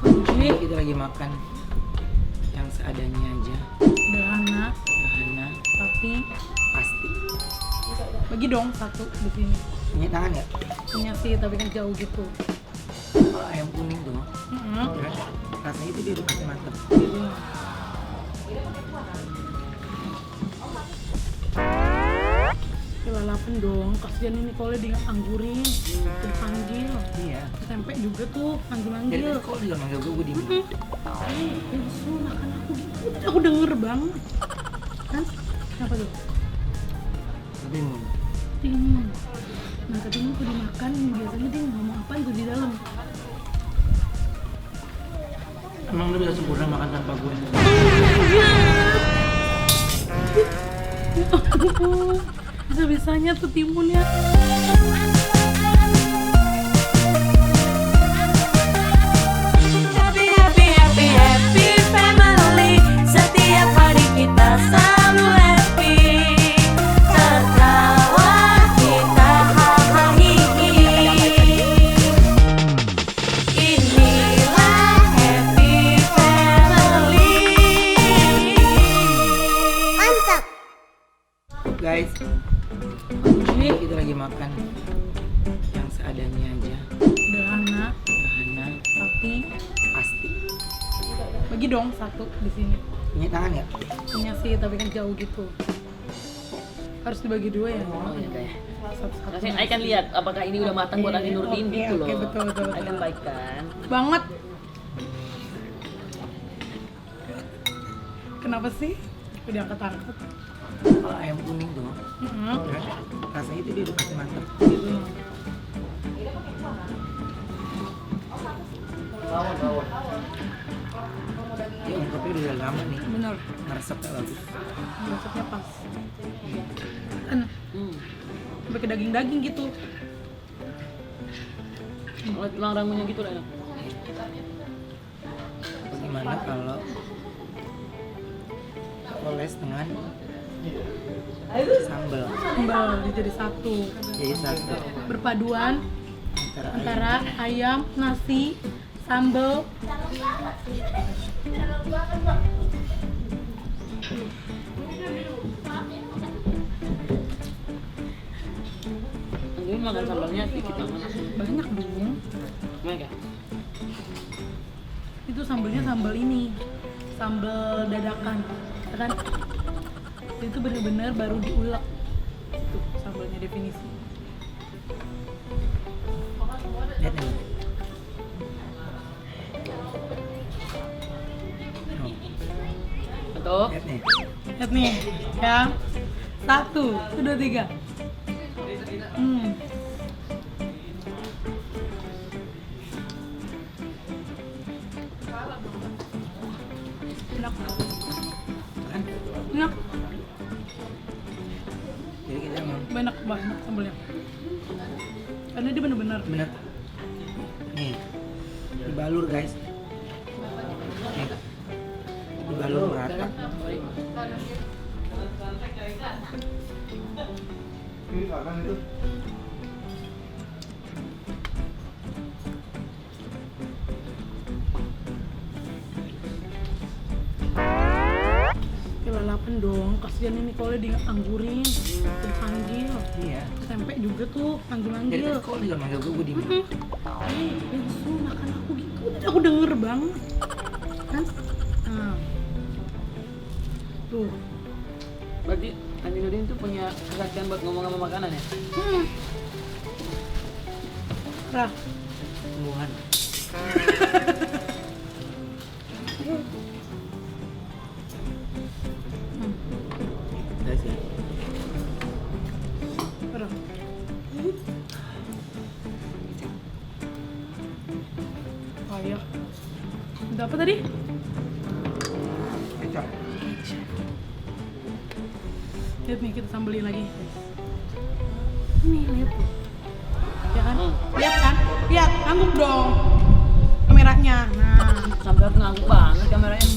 Jadi kita lagi makan yang seadanya aja, Sederhana, tapi tapi pasti. bagi dong satu di sini. Punya tangan nggak? Punya sih, tapi kan jauh gitu. Kalau ayam kuning tuh, Heeh. rasanya itu dia udah pasti mantep. Lalapan dong, kasihan ini kalau dianggurin, dipanggil. Iya. Tempe juga tuh Jadi manggil-manggil. tadi kok juga manggil gue diem. Bisu makan aku gitu. Aku denger banget. Kan? Kenapa tuh? Bingung. Dingin. Nah tadi ini aku dimakan, biasanya dia ngomong apa itu di dalam. Emang lu bisa sempurna makan tanpa gue? Bisa-bisanya tuh timunnya. Happy family. Setiap hari kita selalu happy. Tertawa kita hahaha. Inilah happy family. Mantap. Guys, ini kita lagi makan yang seadanya aja, Sederhana, tapi pasti. bagi dong satu di sini. Punya tangan nggak? Punya sih, tapi kan jauh gitu. Harus dibagi dua ya. Oh iya kayak. Satu-satu. Rasanya I kan lihat apakah ini udah matang buat Andi Nurdin Oke, gitu loh. oke, betul. I kan baik kan. Banget. Kenapa sih? Udah angkat-angkat. Kalau ayam kuning tuh, Heeh. rasanya itu dia udah pasti mantep. Gitu. Dia ungkapnya udah lama nih, Bener. ngeresepnya bagus. Masuknya pas. Kan Hmm. sampai ke daging-daging gitu. Kalau tulang rangunya gitu lah enak. Bagaimana kalau oles dengan sambal Sambal jadi satu. jadi satu Berpaduan antara antara ayam, nasi, sambal. Andi makan sambalnya dikit banget. Banyak dong. Banyak ya? Itu sambalnya sambal ini. Sambal dadakan. Ya kan? Itu bener-bener baru diulek. Itu sambalnya definisi. lihat nih. Oh, Betul. lihat nih. Lihat nih, ya. 1, 2, 3. Enak. Kan? Enak. Jadi kita mau Banyak banget sambelnya. Karena dia bener-bener bener nih dibalur guys, nih dibalur merata. lalapan dong, kasihan ini kalau dianggurin, dipanggil. Iya. Tempe juga tuh Jadi manggil-manggil. tadi kok juga manggil gue diem. Bisu makan aku gitu. Aku denger banget. Kan? Nah. Tuh. Berarti Andi Nurdin tuh punya kesaktian buat ngomong sama makanan ya? Rah. Tumbuhan. Guys ya. Rah. Payah. Udah apa tadi? Kecap. Lihat nih, kita sambelin lagi. Nih, lihat tuh. Ya kan? Lihat kan? Lihat, ngangguk dong kameranya. Nah. Sampai aku ngangguk banget kameranya.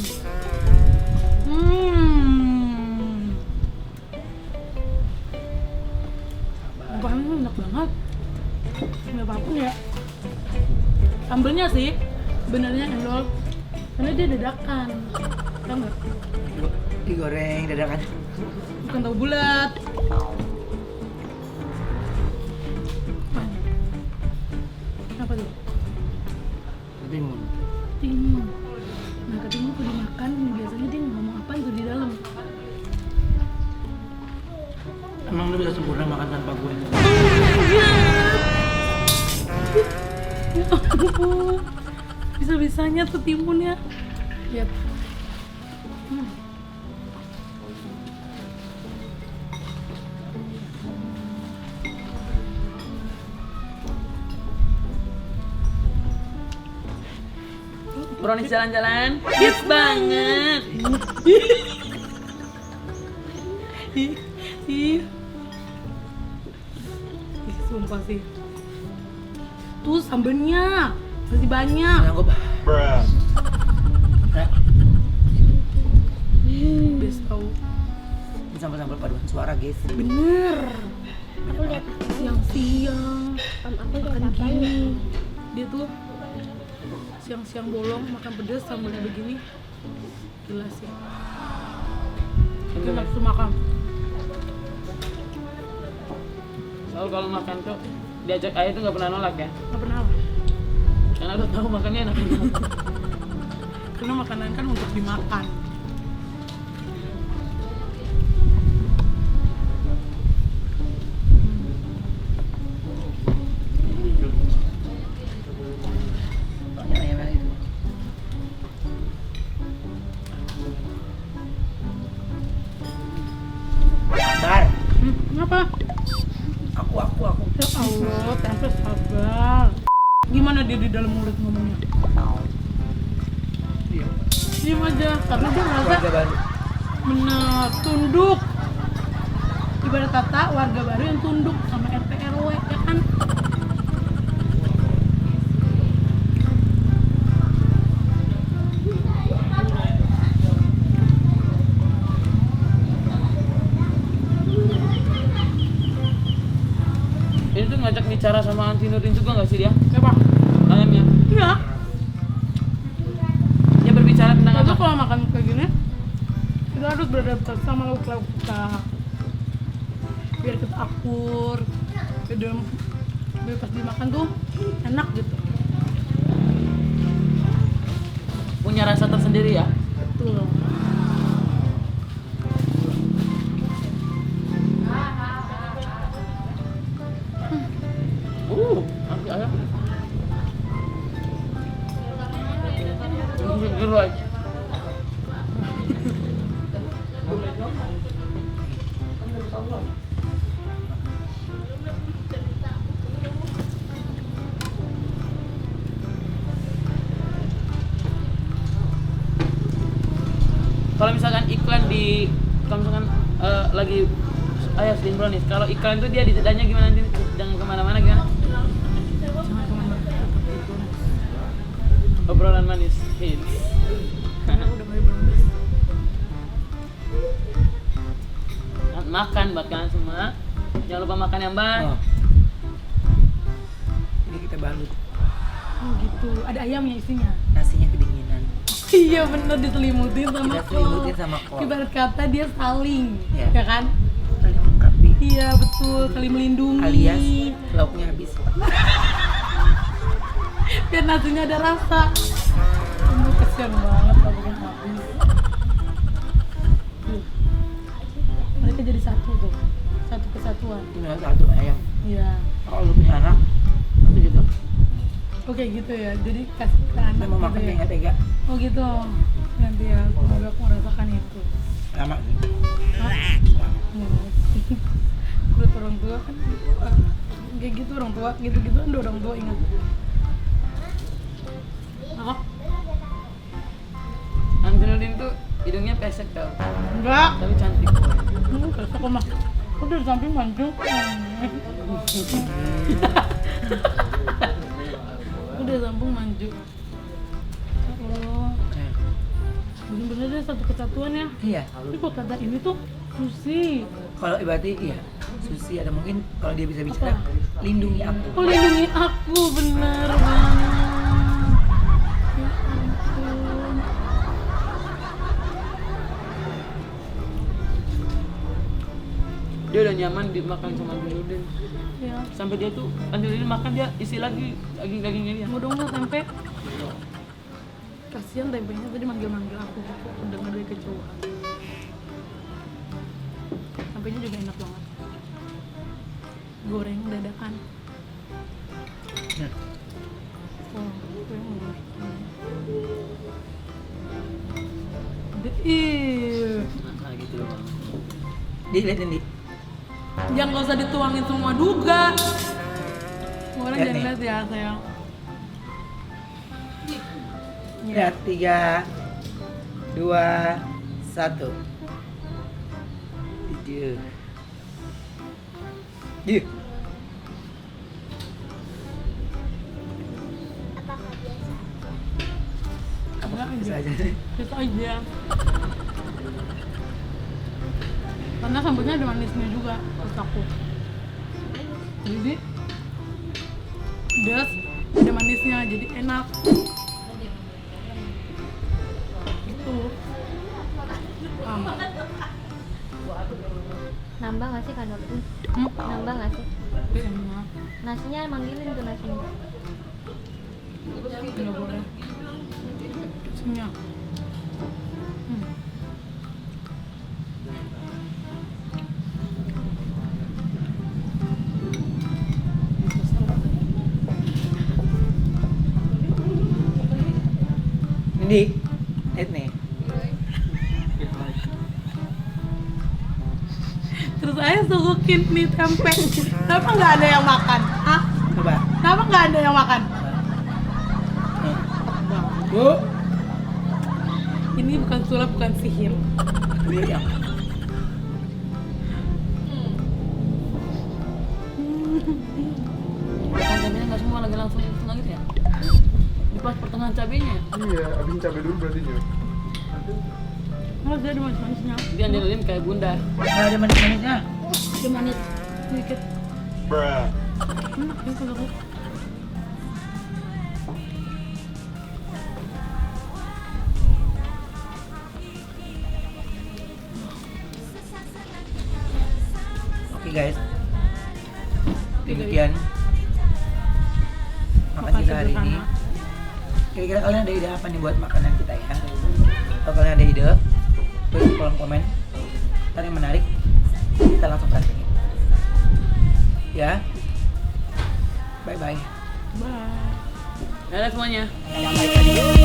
Bahannya enak banget. Nggak apa-apa ya. Sambelnya sih, benernya Cendol. Karena dia dadakan. Tau nggak? Digoreng dadakan. Bukan tahu bulat. Apa tuh? Timun. Timun. Nah, ketimun tuh dimakan, biasanya dia ngomong apa itu di dalam. Emang lu bisa sempurna makan tanpa gue? Ya ampun. Bisa-bisanya tuh timunnya. Lihat. Brownies jalan-jalan, hits banget. Ih, ih. Ih, sumpah sih. Tuh sambelnya masih banyak. Sanggup. Ya, Best tau. ini sambal-sambal paduan suara guys. Bener. Aku lihat Siang-siang aku lihat makan apa ya? gini. Dia tuh siang-siang bolong makan pedas sambalnya begini. Gila sih. Dia nafsu makan. Soal kalau makan tuh diajak ayah tuh nggak pernah nolak ya, Gak pernah. karena udah tahu makannya enak. Karena makanan kan untuk dimakan. Ayam-ayam itu. Sabar. Kenapa? Aku. Ya Allah, tempe sabar. Gimana dia di dalam mulut ngomongnya? Iya. Diam aja, karena dia merasa Warga baru. bener tunduk. Ibarat kata warga baru yang tunduk sama RT RW, ya kan? Ini tuh ngajak bicara sama Anti Nurdin juga nggak sih dia? Siapa? Ayamnya. Iya. Dia berbicara tentang Kita apa? kalau makan kayak gini, kita harus beradaptasi sama lauk-lauk kita. Biar kita akur, biar pas dimakan tuh enak gitu. Punya rasa tersendiri ya. Betul. Nanti ayam. Gerak. Kalau misalkan iklan di, kalau misalkan lagi ayah sedih brownies, kalau iklan tuh dia ditanya gimana nanti, jangan kemana-mana gimana? Jangan kemana. Obrolan manis hits. Udah mulai bagus. Makan buat kalian semua, jangan lupa makan yang banyak. Oh. Ini kita balut. Oh gitu. Ada ayamnya isinya. Nasinya kedinginan. Iya bener, diselimutin sama Kita selimutin sama kol. Ibarat kata dia saling, Iya. ya kan? Saling melengkapi. Iya betul, saling melindungi. Alias lauknya habis. Biar nasinya ada rasa. Kamu kesian banget kalau bikin habis. Tuh. Mereka jadi satu tuh, satu kesatuan. Tinggal satu ayam. Iya. Kalau lu punya anak, itu gitu. Oke gitu ya. Jadi kasih ke anak. Kita mau gitu makan ya. kayak nggak tega. Oh gitu. Nanti ya, semoga aku merasakan itu. Lama sih. Hah? Buat orang tua kan kayak gitu, orang tua gitu-gitu ada orang tua ingat. Apa? Anti Nurdin tuh hidungnya pesek tau, Enggak. tapi cantik. Besok kok mah. Kok dari samping manjung? Kok dari samping manjung? Oh, bener-bener deh satu kesatuan ya. Iya. Tapi kok kata ini tuh Susi. Kalau ibaratnya iya, Susi ada mungkin kalau dia bisa bicara, lindungi aku. Oh lindungi aku, bener banget. Ya udah nyaman dimakan sama Angeludin. Ya. Sampai dia tuh Angeludin makan dia isi lagi daging-dagingnya dia. Mau dong lo tempe. Kasian tempenya tadi manggil-manggil aku udah nggak ada kecoa. Tempenya juga enak banget. Goreng dadakan. Oh, gue mau goreng. Nah gitu loh bang. Dilihatin di. Yang gak usah dituangin semua juga. Orang Lihat jangan nih. lihat ya sayang. Lihat 3, 2, 1. Dia. Dia. Apakah biasa? Apa Enggak bisa aja. aja? Itu aja. Karena sambelnya ada manisnya juga menurut aku. Jadi pedas, ada manisnya jadi enak. Gitu. Nambah nggak sih kandung? Nambah nggak sih? Enak. Nasinya manggilin tuh nasinya. Nggak boleh. Senyap. Ini, lihat nih. Terus saya suguhin nih tempe. Kenapa nggak ada yang makan? Hah? Coba. Kenapa nggak ada yang makan? Nih. Bu, Ini bukan sulap, bukan sihir. beli yang. Kan cabenya nggak semua lagi langsung setengah gitu ya? Di pas pertengahan cabenya. Iya, abisin cabai dulu berarti ya. Mas dia ada manis-manisnya. Dia Angeludin kayak bunda. Nggak ada manis-manisnya. Ada manis sedikit. Bruh. Enak ya kalau aku. Oke guys. Demikian makan Makan kita hari ini. sederhana. Kira-kira kalian ada ide apa nih buat makanan kita ya? Kalau kalian ada ide, tulis di kolom komen. Ntar yang menarik, kita langsung kasih. Ya, bye bye. Bye. Dadah semuanya. Salam baik tadi.